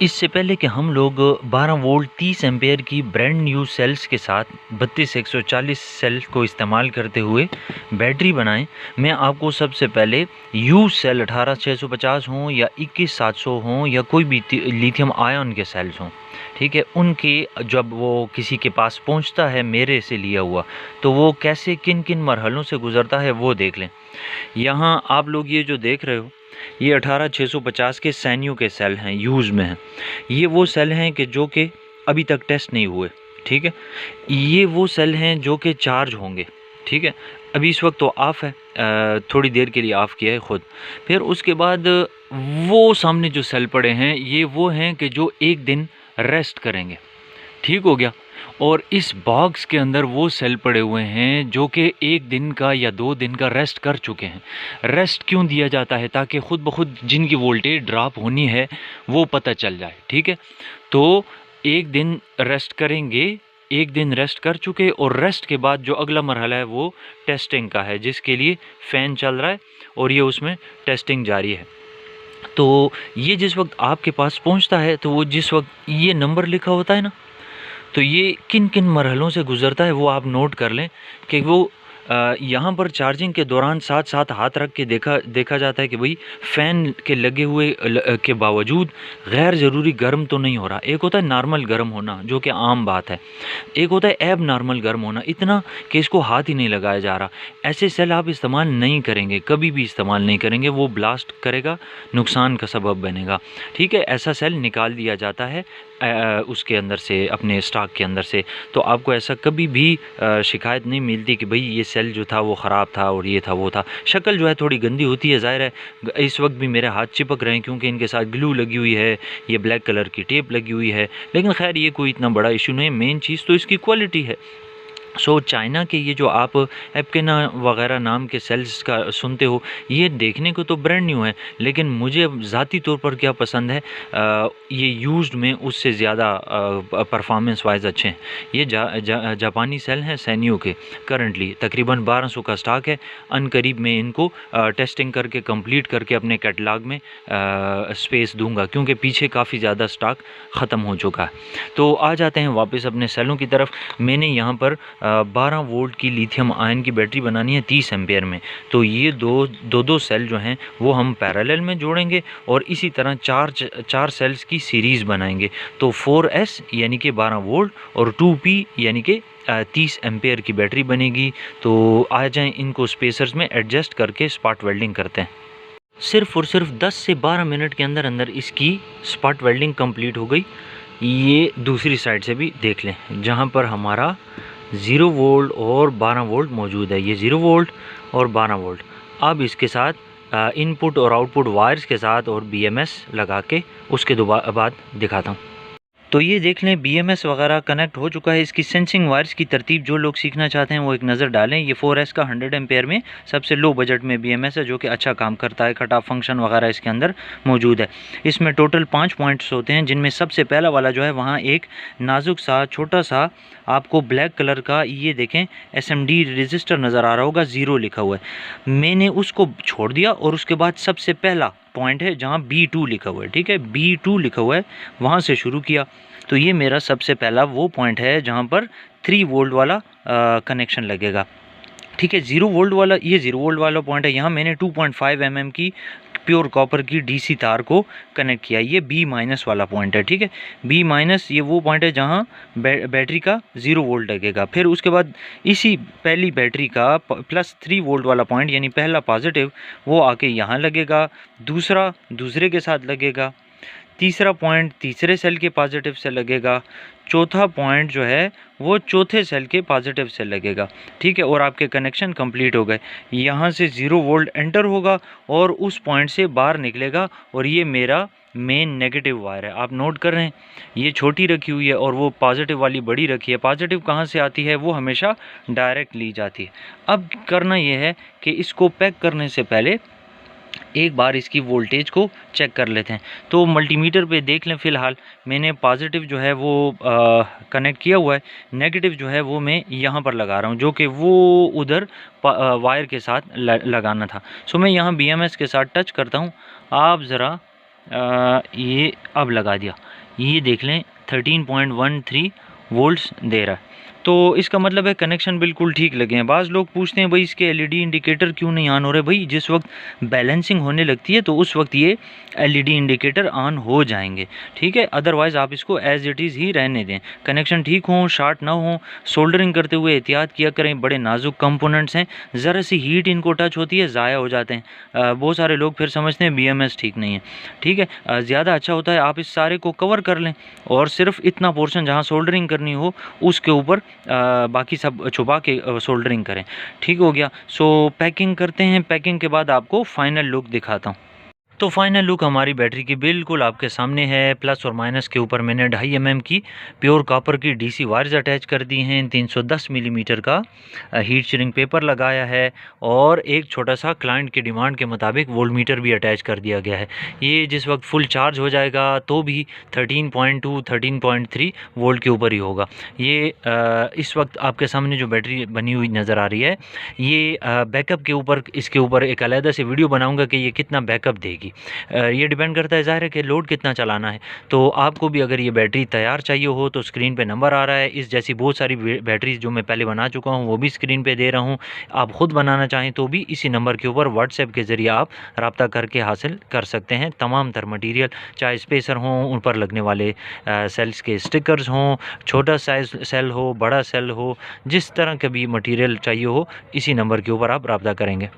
इससे पहले कि हम लोग 12 वोल्ट 30 एम्पेयर की ब्रांड न्यू सेल्स के साथ 32140 सेल को इस्तेमाल करते हुए बैटरी बनाएं, मैं आपको सबसे पहले यू सेल 18650 हों या 21700 हों या कोई भी लिथियम आयन के सेल्स हों, ठीक है, उनके जब वो किसी के पास पहुंचता है मेरे से लिया हुआ, तो वो कैसे किन किन मरहलों से गुज़रता है वो देख लें। यहाँ आप लोग ये जो देख रहे हो, ये 18650 के सैनियो के सेल हैं, यूज़ में हैं। ये वो सेल हैं कि जो कि अभी तक टेस्ट नहीं हुए, ठीक है। ये वो सेल हैं जो कि चार्ज होंगे, ठीक है। अभी इस वक्त तो ऑफ़ है, थोड़ी देर के लिए ऑफ़ किया है ख़ुद। फिर उसके बाद वो सामने जो सेल पड़े हैं, ये वो हैं कि जो एक दिन रेस्ट करेंगे, ठीक हो गया। और इस बॉक्स के अंदर वो सेल पड़े हुए हैं जो कि 1 दिन का या 2 दिन का रेस्ट कर चुके हैं। रेस्ट क्यों दिया जाता है? ताकि ख़ुद ब खुद जिनकी वोल्टेज ड्रॉप होनी है वो पता चल जाए, ठीक है। तो 1 दिन रेस्ट करेंगे, 1 दिन रेस्ट कर चुके, और रेस्ट के बाद जो अगला मरहला है वो टेस्टिंग का है, जिसके लिए फ़ैन चल रहा है और ये उसमें टेस्टिंग जारी है। तो ये जिस वक्त आपके पास पहुंचता है, तो वो जिस वक्त ये नंबर लिखा होता है ना, तो ये किन किन मरहलों से गुज़रता है वो आप नोट कर लें कि वो यहाँ पर चार्जिंग के दौरान साथ साथ हाथ रख के देखा जाता है कि भाई फ़ैन के लगे हुए के बावजूद गैर ज़रूरी गर्म तो नहीं हो रहा। एक होता है नॉर्मल गर्म होना, जो कि आम बात है। एक होता है एब नॉर्मल गर्म होना, इतना कि इसको हाथ ही नहीं लगाया जा रहा। ऐसे सेल आप इस्तेमाल नहीं करेंगे, कभी भी इस्तेमाल नहीं करेंगे, वो ब्लास्ट करेगा, नुकसान का सबब बनेगा, ठीक है। ऐसा सेल निकाल दिया जाता है उसके अंदर से, अपने स्टॉक के अंदर से। तो आपको ऐसा कभी भी शिकायत नहीं मिलती कि भाई ये सेल जो था वो ख़राब था और ये था वो था। शक्ल जो है थोड़ी गंदी होती है, ज़ाहिर है इस वक्त भी मेरे हाथ चिपक रहे हैं क्योंकि इनके साथ ग्लू लगी हुई है, ये ब्लैक कलर की टेप लगी हुई है, लेकिन खैर ये कोई इतना बड़ा इशू नहीं है। मेन चीज़ तो इसकी क्वालिटी है। चाइना के ये जो आप एप्केना वगैरह नाम के सेल्स का सुनते हो, ये देखने को तो ब्रांड न्यू है, लेकिन मुझे ज़ाती तौर पर क्या पसंद है, ये यूज्ड में उससे ज़्यादा परफॉर्मेंस वाइज अच्छे हैं। ये जापानी सेल हैं सैनियो के, करंटली तकरीबन 1200 का स्टॉक है। अनकरीब में इनको टेस्टिंग करके कंप्लीट करके अपने कैटलॉग में स्पेस दूंगा, क्योंकि पीछे काफ़ी ज़्यादा स्टॉक ख़त्म हो चुका है। तो आ जाते हैं वापस अपने सेलों की तरफ। मैंने यहाँ पर 12 वोल्ट की लिथियम आयन की बैटरी बनानी है 30 एम्पेयर में। तो ये दो सेल जो हैं वो हम पैरेलल में जोड़ेंगे और इसी तरह चार सेल्स की सीरीज़ बनाएंगे। तो 4S यानी कि 12 वोल्ट और 2P यानी कि 30 एम्पेयर की बैटरी बनेगी। तो आ जाएं, इनको स्पेसर्स में एडजस्ट करके स्पॉट वेल्डिंग करते हैं। सिर्फ़ और सिर्फ 10 से 12 मिनट के अंदर अंदर इसकी स्पॉट वेल्डिंग कंप्लीट हो गई। ये दूसरी साइड से भी देख लें, जहाँ पर हमारा 0 वोल्ट और 12 वोल्ट मौजूद है। ये 0 वोल्ट और 12 वोल्ट। अब इसके साथ इनपुट और आउटपुट वायर्स के साथ और BMS लगा के उसके बाद दिखाता हूँ। तो ये देख लें, BMS वगैरह कनेक्ट हो चुका है। इसकी सेंसिंग वायर्स की तरतीब जो लोग सीखना चाहते हैं वो एक नज़र डालें। ये 4S का 100 एम्पेयर में सबसे लो बजट में BMS है, जो कि अच्छा काम करता है। कट ऑफ फंक्शन वगैरह इसके अंदर मौजूद है। इसमें टोटल 5 पॉइंट्स होते हैं, जिनमें सबसे पहला वाला जो है वहाँ एक नाजुक सा छोटा सा आपको ब्लैक कलर का ये देखें SMD रजिस्टर नज़र आ रहा होगा, 0 लिखा हुआ है। मैंने उसको छोड़ दिया और उसके बाद सबसे पहला पॉइंट है जहाँ B2 लिखा हुआ है, ठीक है, B2 लिखा हुआ है, वहाँ से शुरू किया। तो ये मेरा सबसे पहला वो पॉइंट है जहाँ पर 3 वोल्ट वाला कनेक्शन लगेगा, ठीक है। 0 वोल्ट वाला, ये 0 वोल्ट वाला पॉइंट है। यहाँ मैंने 2.5 mm की प्योर कॉपर की DC तार को कनेक्ट किया। ये B- वाला पॉइंट है, ठीक है। B- ये वो पॉइंट है जहाँ बैटरी का 0 वोल्ट लगेगा। फिर उसके बाद इसी पहली बैटरी का +3 वोल्ट वाला पॉइंट, यानी पहला पॉजिटिव, वो आके यहाँ लगेगा, दूसरा दूसरे के साथ लगेगा, तीसरा पॉइंट तीसरे सेल के पॉजिटिव से लगेगा, चौथा पॉइंट जो है वो चौथे सेल के पॉजिटिव से लगेगा, ठीक है। और आपके कनेक्शन कंप्लीट हो गए। यहाँ से 0 वोल्ट एंटर होगा और उस पॉइंट से बाहर निकलेगा, और ये मेरा मेन नेगेटिव वायर है। आप नोट कर रहे हैं, ये छोटी रखी हुई है और वो पॉजिटिव वाली बड़ी रखी है। पॉजिटिव कहाँ से आती है? वो हमेशा डायरेक्ट ली जाती है। अब करना ये है कि इसको पैक करने से पहले एक बार इसकी वोल्टेज को चेक कर लेते हैं। तो मल्टीमीटर पे देख लें, फ़िलहाल मैंने पॉजिटिव जो है वो कनेक्ट किया हुआ है, नेगेटिव जो है वो मैं यहाँ पर लगा रहा हूँ, जो कि वो उधर वायर के साथ लगाना था। मैं यहाँ BMS के साथ टच करता हूँ। आप ज़रा ये अब लगा दिया। ये देख लें 13.13 वोल्ट्स दे रहा है। तो इसका मतलब है कनेक्शन बिल्कुल ठीक लगे हैं। बाज़ लोग पूछते हैं भाई इसके एलईडी इंडिकेटर क्यों नहीं ऑन हो रहे। भाई जिस वक्त बैलेंसिंग होने लगती है तो उस वक्त ये एलईडी इंडिकेटर ऑन हो जाएंगे, ठीक है। अदरवाइज़ आप इसको एज़ इट इज़ ही रहने दें। कनेक्शन ठीक हो, शार्ट ना हो, सोल्डरिंग करते हुए एहतियात किया करें। बड़े नाजुक कंपोनेंट्स हैं, ज़रा सी हीट इनको टच होती है ज़ाया हो जाते हैं। बहुत सारे लोग फिर समझते हैं BMS ठीक नहीं है, ठीक है। ज़्यादा अच्छा होता है आप इस सारे को कवर कर लें और सिर्फ इतना पोर्शन जहाँ सोल्डरिंग करनी हो उसके ऊपर बाकी सब छुपा के सोल्डरिंग करें, ठीक हो गया। सो पैकिंग करते हैं। पैकिंग के बाद आपको फाइनल लुक दिखाता हूँ। तो फाइनल लुक हमारी बैटरी की बिल्कुल आपके सामने है। प्लस और माइनस के ऊपर मैंने 2.5 mm की प्योर कॉपर की DC वायर्स अटैच कर दी हैं। 310 मिलीमीटर का हीट शिरिंग पेपर लगाया है और एक छोटा सा क्लाइंट की डिमांड के मुताबिक वोल्टमीटर भी अटैच कर दिया गया है। ये जिस वक्त फुल चार्ज हो जाएगा तो भी 13.2 13.3 वोल्ट के ऊपर ही होगा। ये इस वक्त आपके सामने जो बैटरी बनी हुई नज़र आ रही है, ये बैकअप के ऊपर, इसके ऊपर एक अलग से वीडियो बनाऊंगा कि ये कितना बैकअप देगी। ये डिपेंड करता है ज़ाहिर है कि लोड कितना चलाना है। तो आपको भी अगर ये बैटरी तैयार चाहिए हो तो स्क्रीन पे नंबर आ रहा है। इस जैसी बहुत सारी बैटरीज जो मैं पहले बना चुका हूँ वो भी स्क्रीन पे दे रहा हूँ। आप ख़ुद बनाना चाहें तो भी इसी नंबर के ऊपर व्हाट्सएप के ज़रिए आप रब्ता करके हासिल कर सकते हैं तमाम तर मटीरियल, चाहे स्पेसर हों, उन पर लगने वाले सेल्स के स्टिकर्स हों, छोटा साइज सेल हो, बड़ा सेल हो, जिस तरह का भी मटीरियल चाहिए हो इसी नंबर के ऊपर आप रब्ता करेंगे।